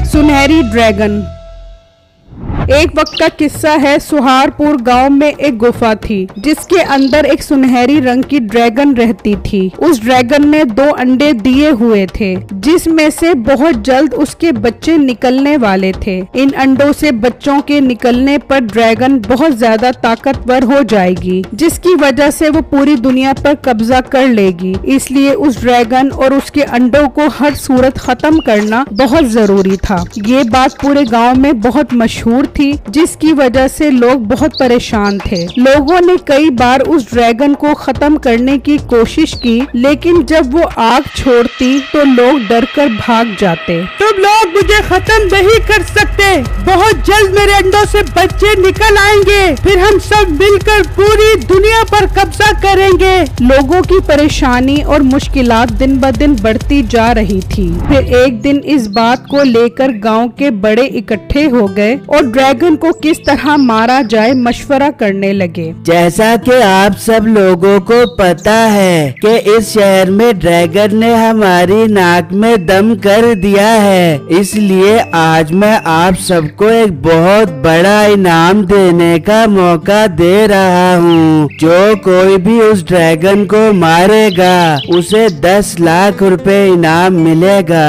सुनहरी ड्रैगन। एक वक्त का किस्सा है। सुहारपुर गांव में एक गुफा थी जिसके अंदर एक सुनहरी रंग की ड्रैगन रहती थी। उस ड्रैगन ने 2 अंडे दिए हुए थे जिसमें से बहुत जल्द उसके बच्चे निकलने वाले थे। इन अंडों से बच्चों के निकलने पर ड्रैगन बहुत ज्यादा ताकतवर हो जाएगी, जिसकी वजह से वो पूरी दुनिया पर कब्जा कर लेगी। इसलिए उस ड्रैगन और उसके अंडों को हर सूरत खत्म करना बहुत जरूरी था। ये बात पूरे गाँव में बहुत मशहूर थी, जिसकी वजह से लोग बहुत परेशान थे। लोगों ने कई बार उस ड्रैगन को खत्म करने की कोशिश की, लेकिन जब वो आग छोड़ती तो लोग डरकर भाग जाते। तुम लोग मुझे खत्म नहीं कर सकते, बहुत जल्द मेरे अंडों से बच्चे निकल आएंगे, फिर हम सब मिलकर पूरी दुनिया पर कब्जा करेंगे। लोगों की परेशानी और मुश्किलात दिन ब दिन बढ़ती जा रही थी। फिर एक दिन इस बात को लेकर गांव के बड़े इकट्ठे हो गए और ड्रैगन को किस तरह मारा जाए मशवरा करने लगे। जैसा कि आप सब लोगों को पता है कि इस शहर में ड्रैगन ने हमारी नाक में दम कर दिया है, इसलिए आज मैं आप सबको एक बहुत बड़ा इनाम देने का मौका दे रहा हूँ। जो कोई भी उस ड्रैगन को मारेगा उसे 10 लाख रुपए इनाम मिलेगा।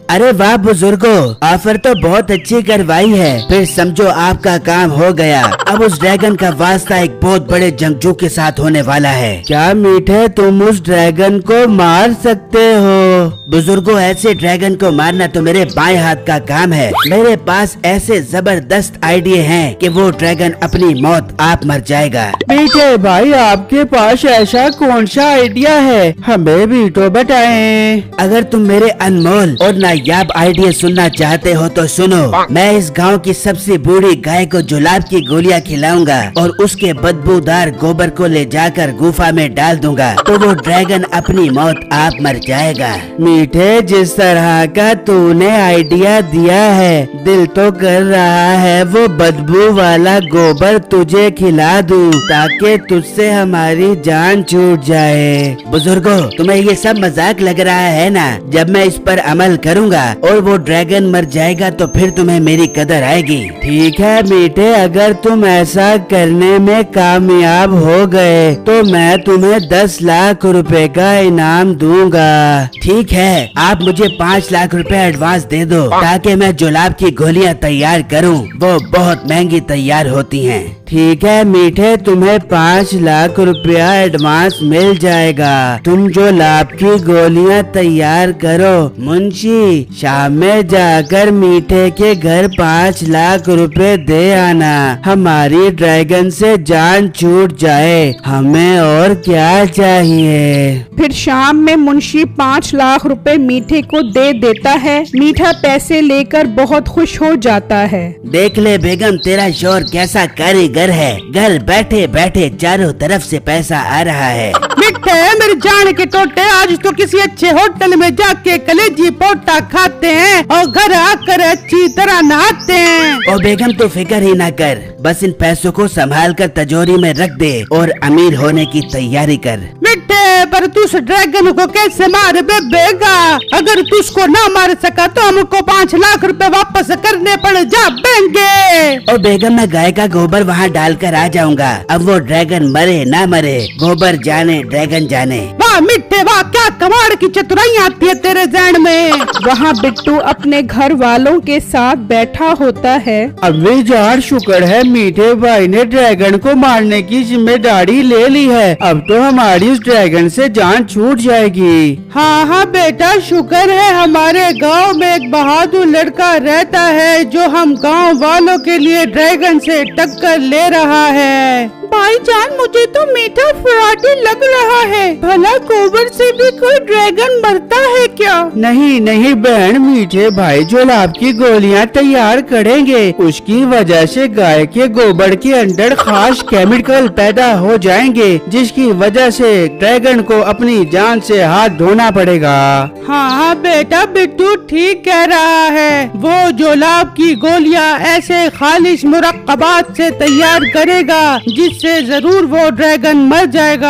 अरे वाह बुजुर्गो, ऑफर तो बहुत अच्छी करवाई है। फिर समझो आपका काम हो गया। अब उस ड्रैगन का वास्ता एक बहुत बड़े जंगजू के साथ होने वाला है। क्या मीठे तुम उस ड्रैगन को मार सकते हो? बुजुर्गो, ऐसे ड्रैगन को मारना तो मेरे बाएं हाथ का काम है। मेरे पास ऐसे जबरदस्त आइडिया हैं कि वो ड्रैगन अपनी मौत आप मर जाएगा। मीठे भाई, आपके पास ऐसा कौन सा आइडिया है, हमें भी तो बताएं। अगर तुम मेरे अनमोल और नायाब आइडिया सुनना चाहते हो तो सुनो। मैं इस गांव की सबसे बूढ़ी गाय को जुलाब की गोलियां खिलाऊंगा और उसके बदबूदार गोबर को ले जाकर गुफा में डाल दूंगा, तो वो ड्रैगन अपनी मौत आप मर जाएगा। मीठे, जिस तरह का तूने आइडिया दिया है, दिल तो कर रहा है वो बदबू वाला गोबर तुझे खिला दूं ताकि तुझसे हमारी जान छूट जाए। बुजुर्गो, तुम्हें ये सब मजाक लग रहा है ना? जब मैं इस पर अमल करूंगा और वो ड्रैगन मर जाएगा तो फिर तुम्हें मेरी कदर आएगी। ठीक है मीठे, अगर तुम ऐसा करने में कामयाब हो गए तो मैं तुम्हें 10 लाख रुपए का इनाम दूंगा। ठीक है, आप मुझे 5 लाख रुपए एडवांस दे दो ताकि मैं जुलाब की गोलियां तैयार करूं। वो बहुत महंगी तैयार होती हैं। ठीक है मीठे, तुम्हें 5 लाख रुपया एडवांस मिल जाएगा। तुम जुलाब की गोलियां तैयार करो। मुंशी, शाम में जाकर मीठे के घर 5 लाख रुपए दे आना। हमारी ड्रैगन से जान छूट जाए, हमें और क्या चाहिए। फिर शाम में मुंशी 5 लाख रुपए मीठे को दे देता है। मीठा पैसे लेकर बहुत खुश हो जाता है। देख ले बेगम, तेरा शोर कैसा कारीगर है। घर बैठे बैठे चारों तरफ से पैसा आ रहा है। मीठे मेरे जान के टोटे, आज तो किसी अच्छे होटल में जाके कलेजी पोटा खाते हैं और घर आकर अच्छी तरह नहाते हैं। ओ बेगम, तू फिक्र ही ना कर, बस इन पैसों को संभाल कर तिजोरी में रख दे और अमीर होने की तैयारी कर। मीठे, पर तू उस ड्रैगन को कैसे मार बेगा? अगर तू उसको ना मार सका तो हमको 5 लाख रुपए वापस करने पड़ जाएंगे। ओ बेगम, मैं गाय का गोबर वहाँ डालकर आ जाऊंगा। अब वो ड्रैगन मरे ना मरे, गोबर जाने ड्रैगन जाने। वाह मीठे वाह, क्या कमाल की चतुराई आती है तेरे जहन में। वहाँ बिट्टू अपने घर वालों के साथ बैठा होता है। अम्मी जान, शुक्र है मीठे भाई ने ड्रैगन को मारने की जिम्मेदारी ले ली है। अब तो हमारी उस ड्रैगन से जान छूट जाएगी। हाँ हाँ बेटा, शुक्र है हमारे गांव में एक बहादुर लड़का रहता है जो हम गांव वालों के लिए ड्रैगन से टक्कर ले रहा है। भाईजान, मुझे तो मीठा फराटी लग रहा है। भला गोबर से भी कोई ड्रैगन मरता है क्या? नहीं नहीं बहन, मीठे भाई जुलाब की गोलियां तैयार करेंगे। उसकी वजह से गाय के गोबर के अंदर खास केमिकल पैदा हो जाएंगे, जिसकी वजह से ड्रैगन को अपनी जान से हाथ धोना पड़ेगा। हाँ बेटा, बिट्टू ठीक कह रहा है। वो जुलाब की गोलियां ऐसे खालिश मुरक्कबात से तैयार करेगा जिस इससे जरूर वो ड्रैगन मर जाएगा।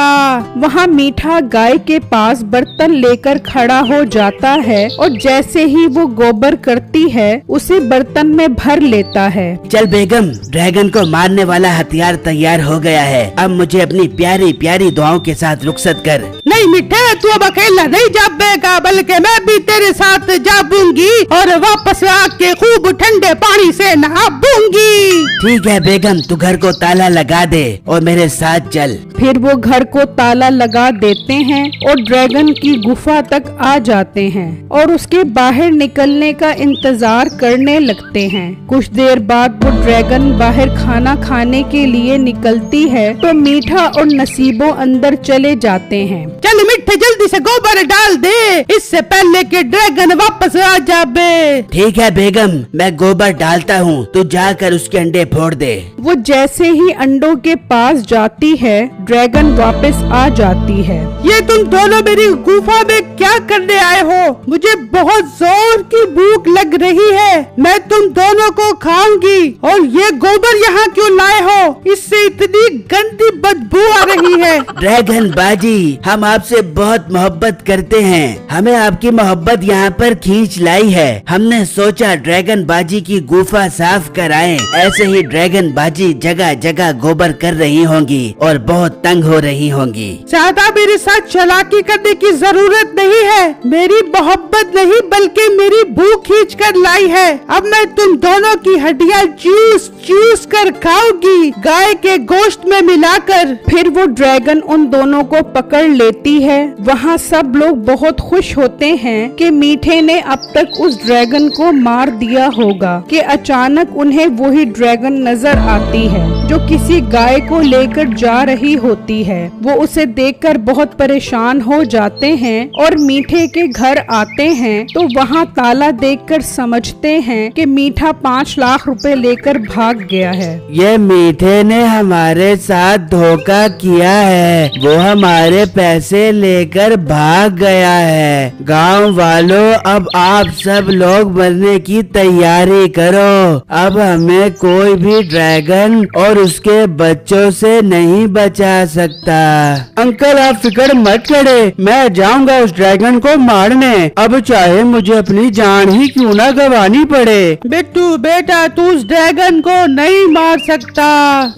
वहाँ मीठा गाय के पास बर्तन लेकर खड़ा हो जाता है और जैसे ही वो गोबर करती है उसे बर्तन में भर लेता है। चल बेगम, ड्रैगन को मारने वाला हथियार तैयार हो गया है। अब मुझे अपनी प्यारी प्यारी दुआओं के साथ रुखसत कर। नहीं मीठे, तू अब अकेला नहीं जाबेगा, बल्कि मैं भी तेरे साथ जाबूंगी और वापस आके खूब ठंडे पानी से नहाबूंगी। ठीक है बेगम, तू घर को ताला लगा दे और मेरे साथ चल। फिर वो घर को ताला लगा देते हैं और ड्रैगन की गुफा तक आ जाते हैं और उसके बाहर निकलने का इंतजार करने लगते हैं। कुछ देर बाद वो ड्रैगन बाहर खाना खाने के लिए निकलती है तो मीठा और नसीबो अंदर चले जाते हैं। चल मिठे, जल्दी से गोबर डाल दे, इससे पहले कि ड्रैगन वापस आ जाबे। ठीक है बेगम, मैं गोबर डालता हूँ, तू जाकर उसके अंडे फोड़ दे। वो जैसे ही अंडों के पास जाती है ड्रैगन वापस आ जाती है। ये तुम दोनों मेरी गुफा में क्या करने आए हो? मुझे बहुत जोर की भूख लग रही है, मैं तुम दोनों को खाऊंगी। और ये गोबर यहाँ क्यों लाए हो? इससे इतनी गंदी बदबू आ रही है। ड्रैगन बाजी, हम आपसे बहुत मोहब्बत करते हैं, हमें आपकी मोहब्बत यहाँ पर खींच लाई है। हमने सोचा ड्रैगन बाजी की गुफा साफ कराएं। ऐसे ही ड्रैगन बाजी जगह जगह गोबर कर रही होंगी और बहुत तंग हो रही होंगी। ज्यादा मेरे साथ चालाकी करने की जरूरत नहीं है, मेरी मोहब्बत नहीं बल्कि मेरी भूख खींच कर लाई है। अब मैं तुम दोनों की हड्डियाँ चूस चूस कर खाऊंगी, गाय के गोश्त में मिलाकर। फिर वो ड्रैगन उन दोनों को पकड़ लेती है। वहाँ सब लोग बहुत खुश होते हैं कि मीठे ने अब तक उस ड्रैगन को मार दिया होगा कि अचानक उन्हें वही ड्रैगन नजर आती है जो किसी गाय को लेकर जा रही होती है। वो उसे देखकर बहुत परेशान हो जाते हैं और मीठे के घर आते हैं तो वहाँ ताला देखकर समझते हैं कि मीठा 5 लाख रुपए लेकर भाग गया है। ये मीठे ने हमारे साथ धोखा किया है, वो हमारे पैसे लेकर भाग गया है। गांव वालों, अब आप सब लोग मरने की तैयारी करो। अब हमें कोई भी ड्रैगन और उसके बच्चों से नहीं बचा सकता। अंकल आप फिक्र मत करे, मैं जाऊंगा उस ड्रैगन को मारने, अब चाहे मुझे अपनी जान ही क्यों ना गंवानी पड़े। बिट्टू बेटा, तू उस ड्रैगन को नहीं मार सकता।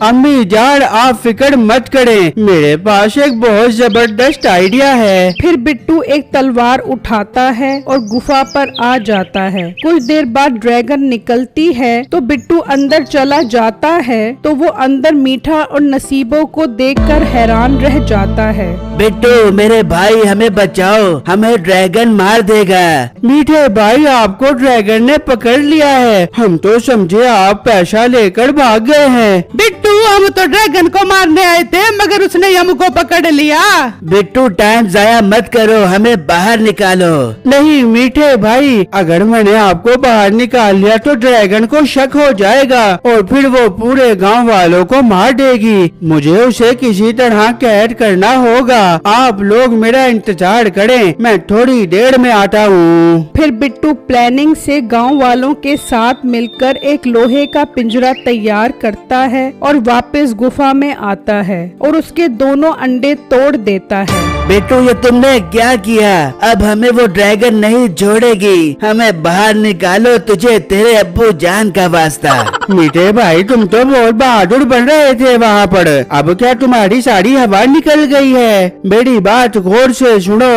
अम्मी जान आप फिक्र मत करें, मेरे पास एक बहुत जबरदस्त आइडिया है। फिर बिट्टू एक तलवार उठाता है और गुफा पर आ जाता है। कुछ देर बाद ड्रैगन निकलती है तो बिट्टू अंदर चला जाता है तो वो अंदर मीठा और नसीबों को देखकर हैरान रह जाता है। बिट्टू मेरे भाई, हमें बचाओ, हमें ड्रैगन मार देगा। मीठे भाई, आपको ड्रैगन ने पकड़ लिया है, हम तो समझे आप पैसा लेकर भाग गए हैं। बिट्टू हम तो ड्रैगन को मारने आए थे मगर उसने हमको पकड़ लिया। बिट्टू टाइम जाया मत करो, हमें बाहर निकालो। नहीं मीठे भाई, अगर मैंने आपको बाहर निकाल लिया तो ड्रैगन को शक हो जाएगा और फिर वो पूरे गांव वालों को मार देगी। मुझे उसे किसी तरह कैद करना होगा, आप लोग मेरा इंतजार करें, मैं थोड़ी देर में आता हूँ। फिर बिट्टू प्लानिंग से गांव वालों के साथ मिलकर एक लोहे का पिंजरा तैयार करता है और वापस गुफा में आता है और उसके दोनों अंडे तोड़ देता है। बेटू ये तुमने क्या किया? अब हमें वो ड्रैगन नहीं छोड़ेगी, हमें बाहर निकालो, तुझे तेरे अब्बू जान का वास्ता। मीठे भाई तुम तो बहुत बहादुर बन रहे थे वहाँ पर, अब क्या तुम्हारी सारी हवा निकल गई है? मेरी बात गौर से सुनो।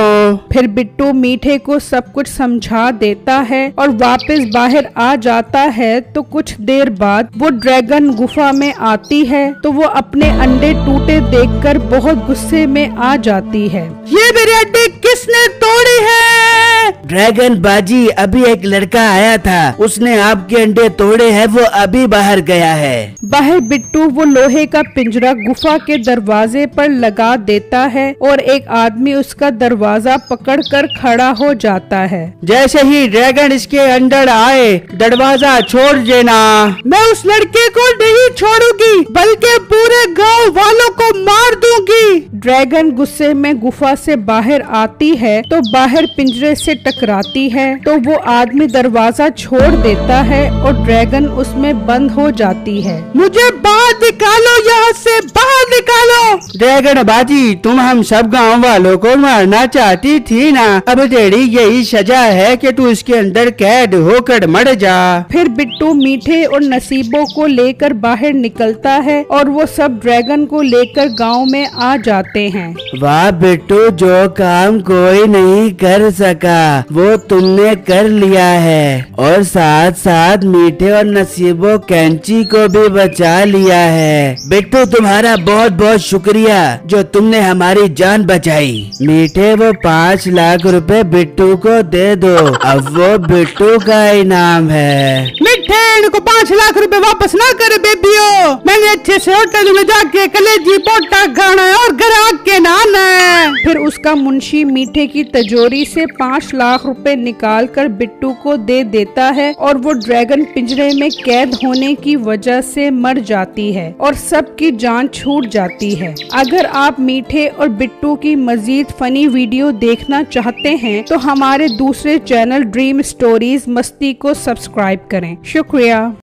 फिर बिट्टू मीठे को सब कुछ समझा देता है और वापस बाहर आ जाता है तो कुछ देर बाद वो ड्रैगन गुफा में आती है तो वो अपने अंडे टूटे देखकर बहुत गुस्से में आ जाती है। ये मेरे अंडे किसने तोड़े हैं? ड्रैगन बाजी, अभी एक लड़का आया था, उसने आपके अंडे तोड़े हैं, वो अभी बाहर गया है। बाहर बिट्टू वो लोहे का पिंजरा गुफा के दरवाजे पर लगा देता है और एक आदमी उसका दरवाजा पकड़कर खड़ा हो जाता है। जैसे ही ड्रैगन इसके अंदर आए दरवाजा छोड़ देना। मैं उस लड़के को नहीं छोड़ूंगी बल्कि पूरे गांव वालों को मार दूंगी। ड्रैगन गुस्से में गुफा से बाहर आती है तो बाहर पिंजरे से टकराती है तो वो आदमी दरवाजा छोड़ देता है और ड्रैगन उसमें बंद हो जाती है। मुझे बाहर निकालो, यहाँ से बाहर निकालो। ड्रैगन बाजी, तुम हम सब गांव वालों को मारना चाहती थी ना, अब तेरी यही सजा है कि तू इसके अंदर कैद होकर मर जा। फिर बिट्टू मीठे और नसीबों को लेकर बाहर निकलता है और वो सब ड्रैगन को लेकर गांव में आ जाते हैं। वाह बिट्टू, जो काम कोई नहीं कर सका वो तुमने कर लिया है, और साथ साथ मीठे और नसीबों कैंची को भी बचा लिया है। बिट्टू तुम्हारा बहुत बहुत शुक्रिया जो तुमने हमारी जान बचाई। मीठे वो 5 लाख रुपए बिट्टू को दे दो, अब वो बिट्टू का इनाम है। मिठे, इनको 5 लाख रुपए वापस ना करे बेबियो, मैंने अच्छे से होटल में जाके कलेजी पोटा खाना है और घर आके नहाना है। फिर उसका मुंशी मीठे की तिजोरी से 5 लाख रुपए निकाल कर बिट्टू को दे देता है और वो ड्रैगन पिंजरे में कैद होने की वजह से मर जाती है और सबकी जान छूट जाती है। अगर आप मीठे और बिट्टू की मजीद फनी वीडियो देखना चाहते हैं तो हमारे दूसरे चैनल ड्रीम स्टोरीज मस्ती को सब्सक्राइब करें। शुक्रिया।